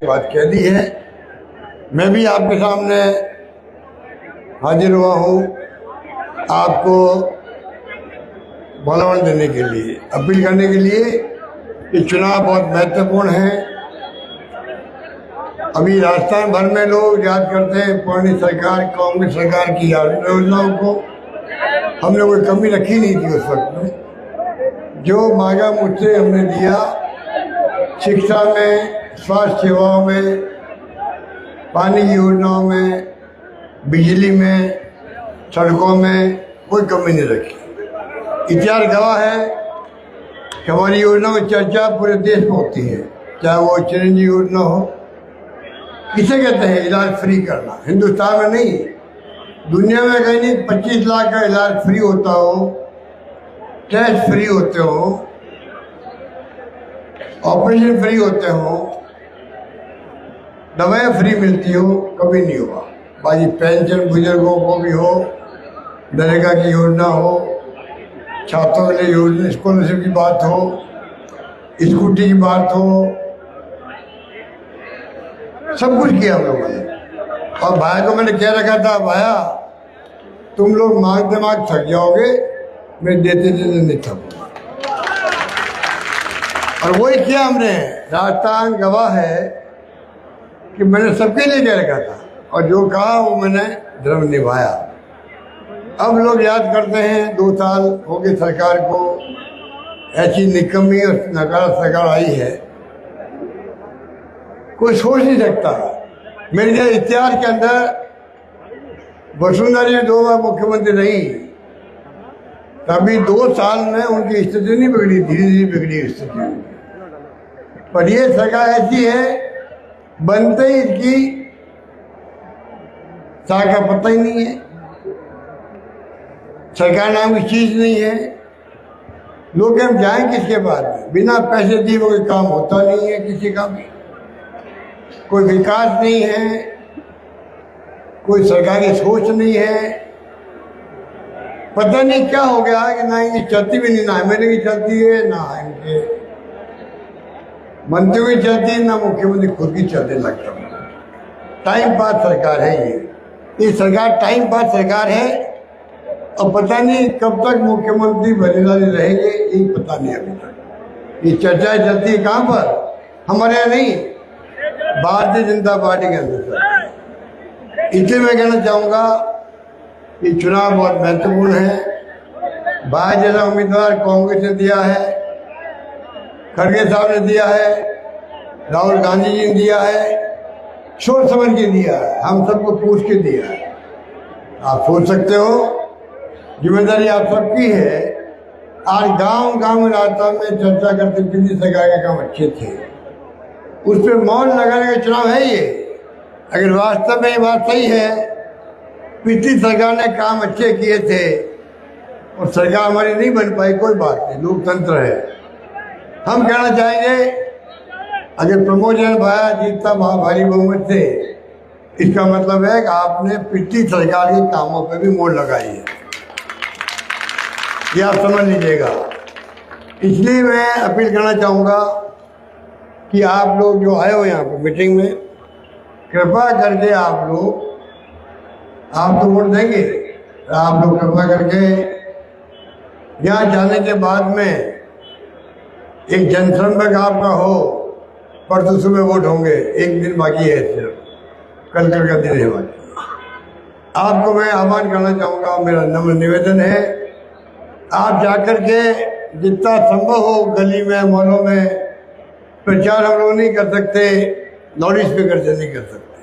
बात कह दी है। मैं भी आपके सामने हाजिर हुआ हूँ आपको भलावण देने के लिए, अपील करने के लिए कि चुनाव बहुत महत्वपूर्ण है। अभी राजस्थान भर में लोग याद करते हैं पुरानी सरकार, कांग्रेस सरकार की योजनाओं को। हमने कोई कमी रखी नहीं थी उस वक्त में। जो मांगा मुझसे हमने दिया, शिक्षा में, स्वास्थ्य सेवाओं में, पानी की योजनाओं में, बिजली में, सड़कों में कोई कमी नहीं रखी। इतिहास गवाह है कि हमारी योजनाओं की चर्चा पूरे देश में होती है, चाहे वो चिरंजीवी योजना हो। किसे कहते हैं इलाज फ्री करना? हिंदुस्तान में नहीं, दुनिया में कहीं नहीं 25 लाख का इलाज फ्री होता हो, टेस्ट फ्री होते हो, ऑपरेशन फ्री होते हो, दवाएं फ्री मिलती हो, कभी नहीं हुआ। बाकी पेंशन बुजुर्गों को भी हो, नरेगा की योजना हो, छात्रों के लिए योजना, स्कॉलरशिप की बात हो, स्कूटी की बात हो, सब कुछ किया हम लोगों ने। और भाई को मैंने कह रखा था, भाया तुम लोग मांगते मांग थक जाओगे, मैं देते देते नहीं थकूंगा। और वही किया हमने। राजस्थान गवाह है कि मैंने सबके लिए कह रखा था और जो कहा वो मैंने धर्म निभाया। अब लोग याद करते हैं 2 साल हो गए सरकार को, ऐसी निकम्मी और नकारा सरकार आई है, कोई सोच नहीं सकता। मेरे इतिहास के अंदर वसुंधरा जी 2 बार मुख्यमंत्री रही, तभी 2 साल में उनकी स्थिति नहीं बिगड़ी, धीरे धीरे बिगड़ी स्थिति। पर ये सरकार ऐसी है, बनते ही इसकी साख का पता ही नहीं है, सरकार नाम की चीज नहीं है। लोग हम जाएं किसके बाद में? बिना पैसे दिए कोई काम होता नहीं है किसी का भी, कोई विकास नहीं है, कोई सरकारी सोच नहीं है। पता नहीं क्या हो गया कि ना इनकी चलती भी नहीं, ना एमएलए की चलती है, ना इनके मंत्रियों की चलती है, ना मुख्यमंत्री खुद की चलने लगता। टाइम पास सरकार है ये सरकार टाइम पास सरकार है। और पता नहीं कब तक मुख्यमंत्री बने रहेंगे, ये पता नहीं अभी तक। ये चर्चाएं चलती है कहाँ पर? हमारे यहाँ नहीं, भारतीय जनता पार्टी के अंदर। इसलिए मैं कहना चाहूँगा कि चुनाव बहुत महत्वपूर्ण है। भाई जैसा उम्मीदवार कांग्रेस ने दिया है, खड़गे साहब ने दिया है, राहुल गांधी जी ने दिया है, सोच समझ के दिया है, हम सबको पूछ के दिया है। आप सोच सकते हो, जिम्मेदारी आप सबकी है। आज गांव गांव में राजस्थान में चर्चा करते पिछली सरकार के काम अच्छे थे, उस पर मौन लगाने का चुनाव है ये। अगर वास्तव में ये बात सही है, पिछली सरकार ने काम अच्छे किए थे और सरकार हमारी नहीं बन पाई, कोई बात नहीं, लोकतंत्र है। हम कहना चाहेंगे, अगर प्रमोद जैन भाया जीतता भारी बहुमत से, इसका मतलब है कि आपने पिछली सरकार के कामों पे भी मोड़ लगाई है, ये आप समझ लीजिएगा। इसलिए मैं अपील करना चाहूँगा कि आप लोग जो आए हो यहाँ पर मीटिंग में, कृपा करके आप तो वोट देंगे, आप लोग कृपा करके यहाँ जाने के बाद में एक जनसंपर्क आपका हो। परसों सुबह वोट होंगे, 1 दिन बाकी है, सिर्फ कल का दिन है बाकी। आपको मैं आह्वान करना चाहूँगा, मेरा नम्र निवेदन है, आप जाकर के जितना संभव हो गली में, मोहल्लों में प्रचार हम लोग नहीं कर सकते, लाउड स्पीकर से नहीं कर सकते,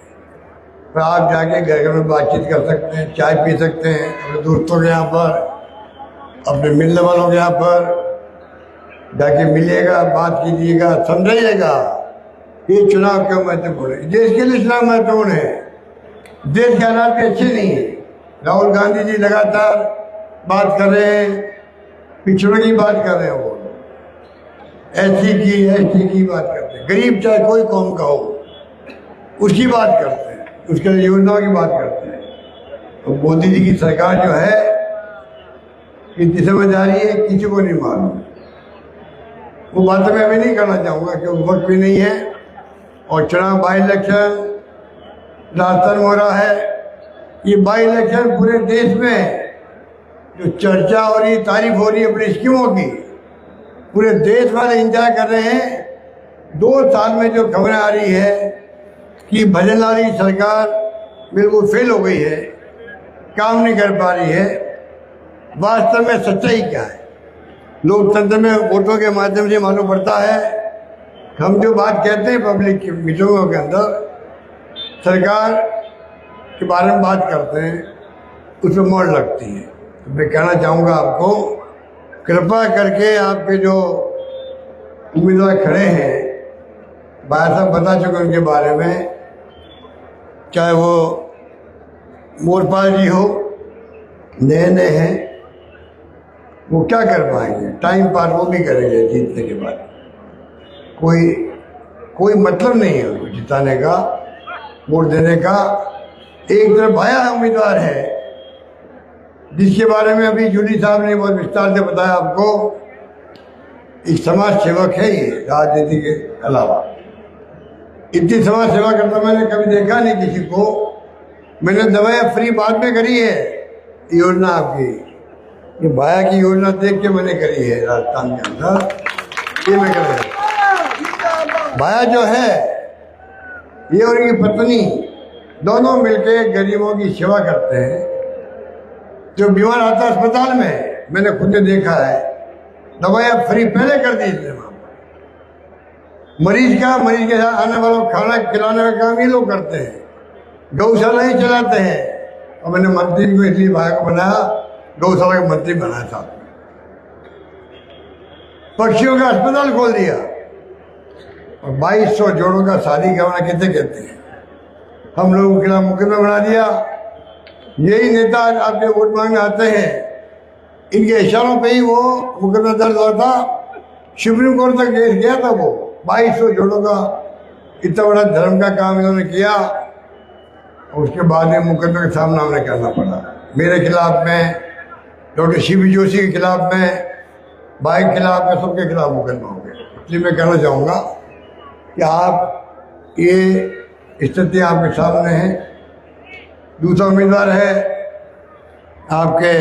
पर आप जाके घर घर में बातचीत कर सकते हैं, चाय पी सकते हैं अपने दोस्तों के यहाँ पर, अपने मिलने वालों के यहाँ पर जाके मिलिएगा, बात कीजिएगा, समझाइएगा ये चुनाव क्यों महत्वपूर्ण है। देश के लिए चुनाव महत्वपूर्ण है। देश के हालात भी अच्छे नहीं है। राहुल गांधी जी लगातार बात कर रहे हैं, पिछड़ों की बात कर रहे हैं, वो ऐसी की बात करते हैं, गरीब चाहे कोई कौम का हो उसकी बात करते हैं, उसके लिए योजनाओं की बात करते हैं। तो मोदी जी की सरकार जो है, कितनी समझदारी है किसी को नहीं मालूम। वो बात मैं अभी नहीं करना चाहूँगा क्योंकि वक्त भी नहीं है और चुनाव बाई इलेक्शन राजस्थान में हो रहा है। ये बाई इलेक्शन पूरे देश में जो चर्चा हो रही, तारीफ हो रही है अपनी स्कीमों की, पूरे देश वाले इंतजार कर रहे हैं। 2 साल में जो खबरें आ रही है कि भजनलाल की सरकार बिल्कुल फेल हो गई है, काम नहीं कर पा रही है, वास्तव में सच्चाई क्या है? लोकतंत्र में वोटों के माध्यम से मालूम पड़ता है। हम जो बात कहते हैं पब्लिक की मीटिंगों के अंदर, सरकार के बारे में बात करते हैं, उसमें मोड़ लगती है। तो मैं कहना चाहूँगा आपको, कृपा करके आपके जो उम्मीदवार खड़े हैं, भाई साहब बता चुके उनके बारे में, चाहे वो मोरपाल जी हो, नए नए हैं, वो क्या कर पाएंगे? टाइम पास वो भी करेंगे जीतने के बाद। कोई मतलब नहीं है उनको जिताने का, वोट देने का। एक तरफ आया उम्मीदवार है जिसके बारे में अभी जूली साहब ने बहुत विस्तार से बताया आपको। एक समाज सेवक है ये, राजनीति के अलावा। इतनी समाज सेवा करता मैंने कभी देखा नहीं किसी को। मैंने दवाएं फ्री बाद में करी है योजना आपकी, ये भाया की योजना देख के मैंने करी है राजस्थान के अंदर। ये मैं कर रहा, भाया जो है ये और इनकी पत्नी दोनों मिलके गरीबों की सेवा करते हैं। जो बीमार आता है अस्पताल में, मैंने खुद ने देखा है, दवाइयाँ फ्री पहले कर दी इसने। मरीज के साथ आने वालों को खाना खिलाने का काम ये लोग करते हैं, गौशाला ही चलाते हैं। और मैंने मंत्री को इसलिए भाई को बनाया, गौशाला का मंत्री बनाया था। पक्षियों का अस्पताल खोल दिया और 2200 जोड़ों का शादी करवाना किसे कहते हैं? हम लोगों के खिलाफ मुकदमा बना दिया। यही नेता आपके वोट मांगने आते हैं, इनके इशारों पे ही वो मुकदमा दर्ज हुआ था, सुप्रीम कोर्ट तक केस गया था। वो 2200 जोड़ों का इतना बड़ा धर्म का काम इन्होंने किया, और उसके बाद में मुकदमे का सामना हमें करना पड़ा। मेरे खिलाफ में, डॉक्टर शिव जोशी के खिलाफ में, भाई के खिलाफ में, सबके खिलाफ मुकदमा हो गया। इसलिए मैं कहना चाहूँगा कि आप ये स्थिति आपके सामने है। दूसरा उम्मीदवार है आपके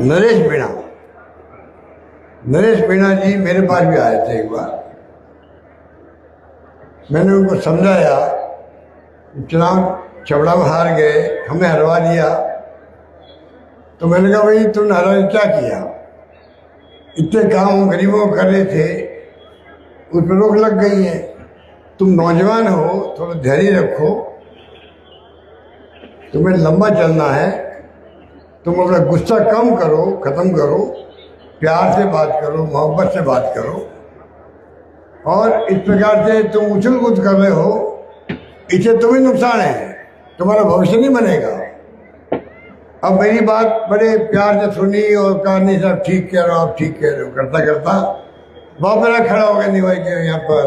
नरेश मीणा। नरेश मीणा जी मेरे पास भी आए थे एक बार। मैंने उनको समझाया, चुनाव छबड़ा में हार गए, हमें हरवा दिया। तो मैंने कहा भाई तुमने हरवा क्या किया? इतने काम गरीबों को कर रहे थे, उस पर रोक लग गई है। तुम नौजवान हो, थोड़ा धैर्य रखो, तुम्हें लंबा चलना है। तुम अपना गुस्सा कम करो, खत्म करो, प्यार से बात करो, मोहब्बत से बात करो। और इस प्रकार से तुम उछल कूद कर रहे हो, इससे तुम्हें नुकसान है, तुम्हारा भविष्य नहीं बनेगा। अब मेरी बात बड़े प्यार से सुनी और कहा नहीं साहब ठीक कह रहे हो, आप ठीक कह रहे हो। करता करता वापस खड़ा हो गया निभाई के यहाँ पर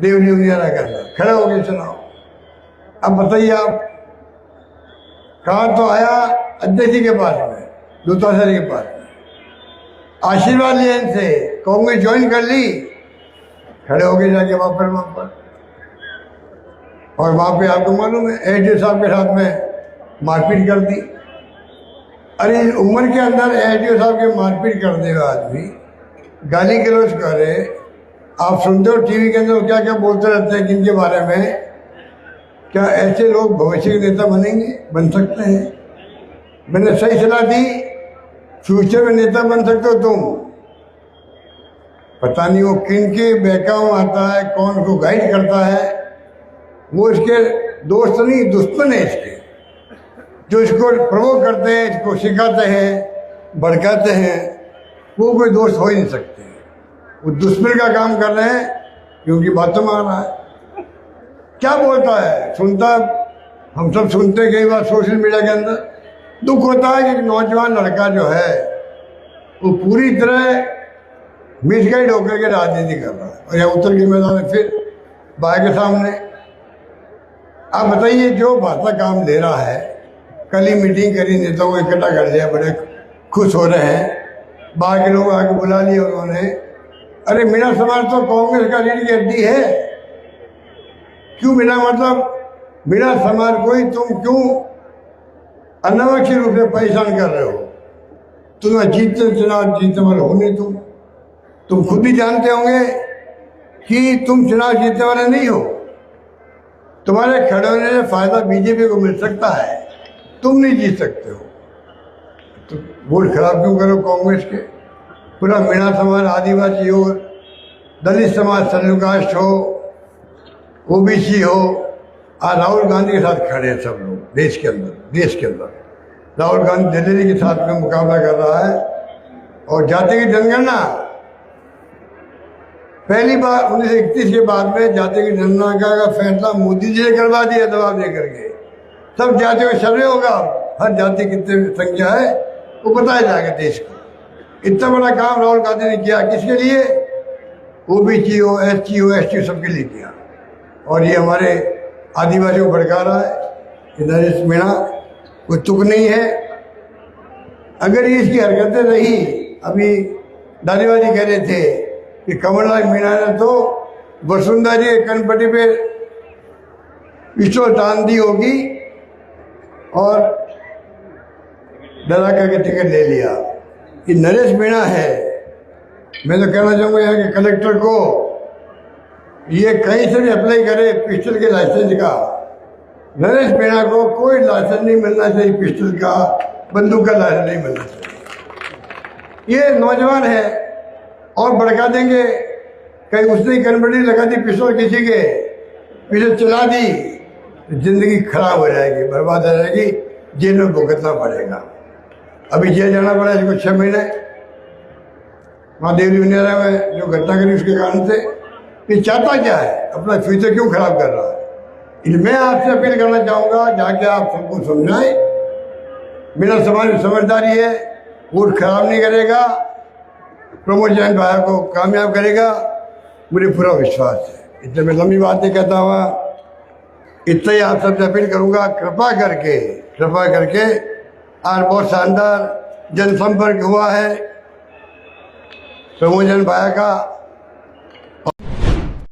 देवनी उनियारा करना, खड़ा हो गए चुनाव। अब बताइए आप, कहा तो आया अध्यक्ष जी के पास में, दूताचार्य के पास में, आशीर्वाद लिया इनसे, कांग्रेस ज्वाइन कर ली, खड़े हो गए जाके वहाँ पर। और वहाँ पे आपको मालूम है एसडीओ साहब के साथ में मारपीट कर दी। अरे इस उम्र के अंदर एसडीओ साहब के मारपीट कर दे आदमी, गाली गलौज करे। आप सुनते हो टीवी के अंदर क्या क्या बोलते रहते हैं किनके बारे में। क्या ऐसे लोग भविष्य के नेता बनेंगे? बन सकते हैं? मैंने सही सलाह दी, फ्यूचर में नेता बन सकते हो तुम। पता नहीं वो किन के बहकाव आता है, कौन को गाइड करता है। वो इसके दोस्त नहीं, दुश्मन है इसके, जो इसको प्रवोक करते हैं, इसको सिखाते हैं, भड़काते हैं। वो कोई दोस्त हो ही नहीं सकते। वो दुश्मन का काम कर रहे हैं क्योंकि बातों में आ रहा है। क्या बोलता है सुनता, हम सब सुनते हैं कई बार सोशल मीडिया के अंदर। दुख होता है कि एक नौजवान लड़का जो है वो पूरी तरह मिसगाइड होकर के राजनीति कर रहा है, और यहाँ उत्तर के मैदान में फिर बाहर के सामने। आप बताइए, जो भाषा काम दे रहा है, कल ही मीटिंग करी, नेताओं को इकट्ठा कर लिया, बड़े खुश हो रहे हैं। बाकी लोग आके बुला लिए उन्होंने। अरे मीणा समाज तो कांग्रेस का रीढ़ की हड्डी है, क्यों बिना मतलब मीणा समाज को ही तुम क्यों अनावश्यक रूप से परेशान कर रहे हो? तुम्हें चुनाव जीतने वाले हो नहीं, तुम खुद ही जानते होंगे कि तुम चुनाव जीतने वाले नहीं हो। तुम्हारे खड़े होने से फायदा बीजेपी को मिल सकता है, तुम नहीं जीत सकते हो। तो वोट खराब क्यों करो कांग्रेस के? पूरा मीणा समाज, आदिवासी हो, दलित समाज, शेड्यूल हो, ओबीसी हो, आज राहुल गांधी के साथ खड़े हैं सब लोग देश के अंदर। राहुल गांधी दिल्ली के साथ में मुकाबला कर रहा है। और जाति की जनगणना पहली बार 1931 के बाद में जाति की जनगणना का फैसला मोदी जी ने करवा दिया दबाव दे करके। सब जातियों का सर्वे होगा, हर जाति कितनी संख्या है वो बताया जाएगा देश को। इतना बड़ा काम राहुल गांधी ने किया, किसके लिए? ओबीसी हो, एसटी हो, एसटी सबके लिए किया। और ये हमारे आदिवासियों को भड़का रहा है। ये नरेश मीणा कोई तुक नहीं है। अगर ये इसकी हरकतें रही, अभी दादीवादी कह रहे थे कि कमलनाथ मीणा ने तो वसुंधरा जी के कनपट्टी पे पिस्तौल टांग दी होगी और डरा करके टिकट ले लिया। ये नरेश मीणा है। मैं तो कहना चाहूँगा यहाँ के कलेक्टर को, ये कहीं से भी अप्लाई करे पिस्टल के लाइसेंस का। नरेश मीणा को कोई लाइसेंस नहीं मिलना चाहिए, पिस्टल का, बंदूक का लाइसेंस नहीं मिलना चाहिए। ये नौजवान है और भड़का देंगे, कहीं उसने कन्वर्टी लगा दी पिस्तौल किसी के पीछे चला दी, जिंदगी खराब हो जाएगी, बर्बाद हो जाएगी, जेल में भुगतना पड़ेगा। अभी जेल जाना पड़ा इसको 6 महीने महादेव विनेरा में जो घटना करी उसके कारण से। ये चाहता क्या है? अपना फ्यूचर क्यों खराब कर रहा है? मैं आपसे अपील करना चाहूँगा, जाके आप सबको समझाएं। मेरा समाज में समझदारी है, वोट खराब नहीं करेगा, प्रमोद जैन भाई को कामयाब करेगा, मुझे पूरा विश्वास है। इतने मैं लंबी बात नहीं कहता हुआ, इतना ही आप सबसे अपील करूँगा, कृपा करके आज बहुत शानदार जनसंपर्क हुआ है प्रमोद जैन भाई का।